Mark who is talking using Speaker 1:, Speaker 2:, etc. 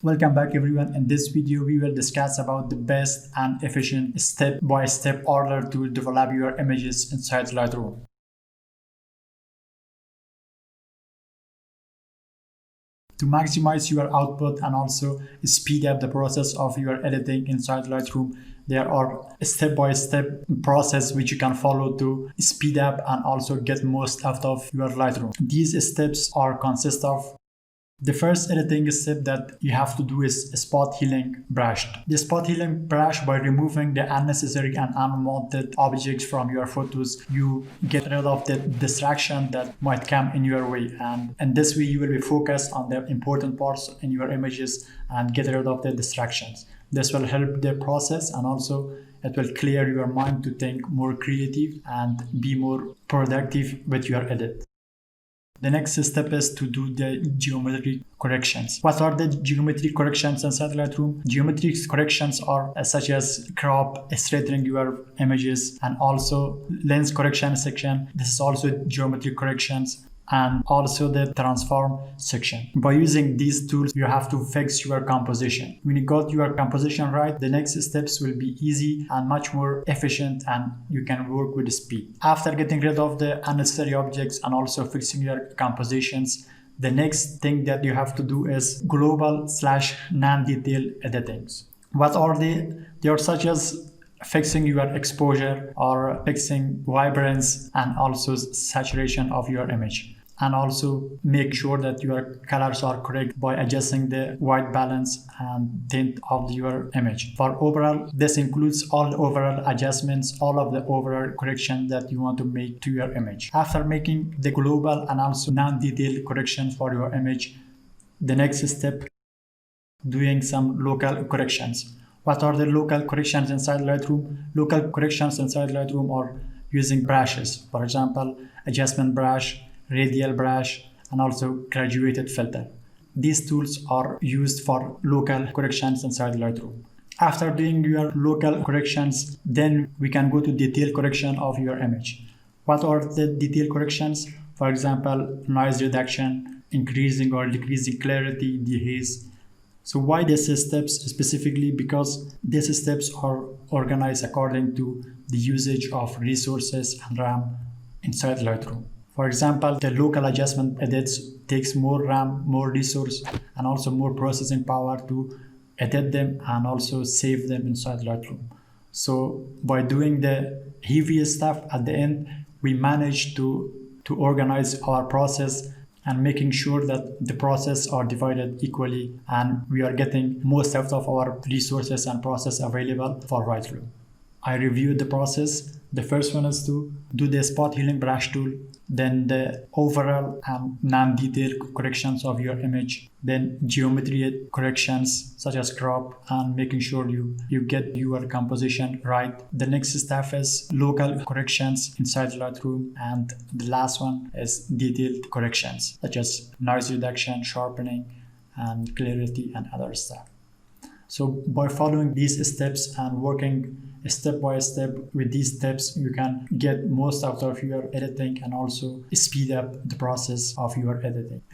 Speaker 1: Welcome back everyone. In this video we will discuss about the best and efficient step-by-step order to develop your images inside Lightroom. To maximize your output and also speed up the process of your editing inside Lightroom, there are a step-by-step process which you can follow to speed up and also get most out of your Lightroom. These steps consist of: the first editing step that you have to do is spot healing brush. The spot healing brush, by removing the unnecessary and unwanted objects from your photos, you get rid of the distraction that might come in your way, and in this way you will be focused on the important parts in your images and get rid of the distractions. This will help the process, and also it will clear your mind to think more creative and be more productive with your edit. The next step is to do the geometry corrections. What are the geometry corrections inside Lightroom? Geometry corrections are such as crop, straightening your images, and also lens correction section. This is also geometry corrections, and also the transform section. By using these tools, you have to fix your composition. When you got your composition right, the next steps will be easy and much more efficient, and you can work with speed. After getting rid of the unnecessary objects and also fixing your compositions, the next thing that you have to do is global/non-detail editings. What are they? They are such as fixing your exposure or fixing vibrance and also saturation of your image, and also make sure that your colors are correct by adjusting the white balance and tint of your image. For overall, this includes all overall adjustments, all of the overall correction that you want to make to your image. After making the global and also non-detailed correction for your image, the next step, doing some local corrections. What are the local corrections inside Lightroom? Local corrections inside Lightroom are using brushes. For example, adjustment brush, radial brush, and also graduated filter. These tools are used for local corrections inside Lightroom. After doing your local corrections, then we can go to detail correction of your image. What are the detail corrections? For example, noise reduction, increasing or decreasing clarity, dehaze. So why these steps specifically? Because these steps are organized according to the usage of resources and RAM inside Lightroom. For example, the local adjustment edits takes more RAM, more resource, and also more processing power to edit them and also save them inside Lightroom. So by doing the heaviest stuff at the end, we manage to organize our process and making sure that the process are divided equally and we are getting most out of our resources and process available for Lightroom. I reviewed the process. The first one is to do the spot healing brush tool, then the overall and non-detailed corrections of your image, then geometry corrections such as crop, and making sure you get your composition right. The next step is local corrections inside Lightroom, and the last one is detailed corrections such as noise reduction, sharpening, and clarity, and other stuff. So by following these steps and working step by step with these steps, you can get most out of your editing and also speed up the process of your editing.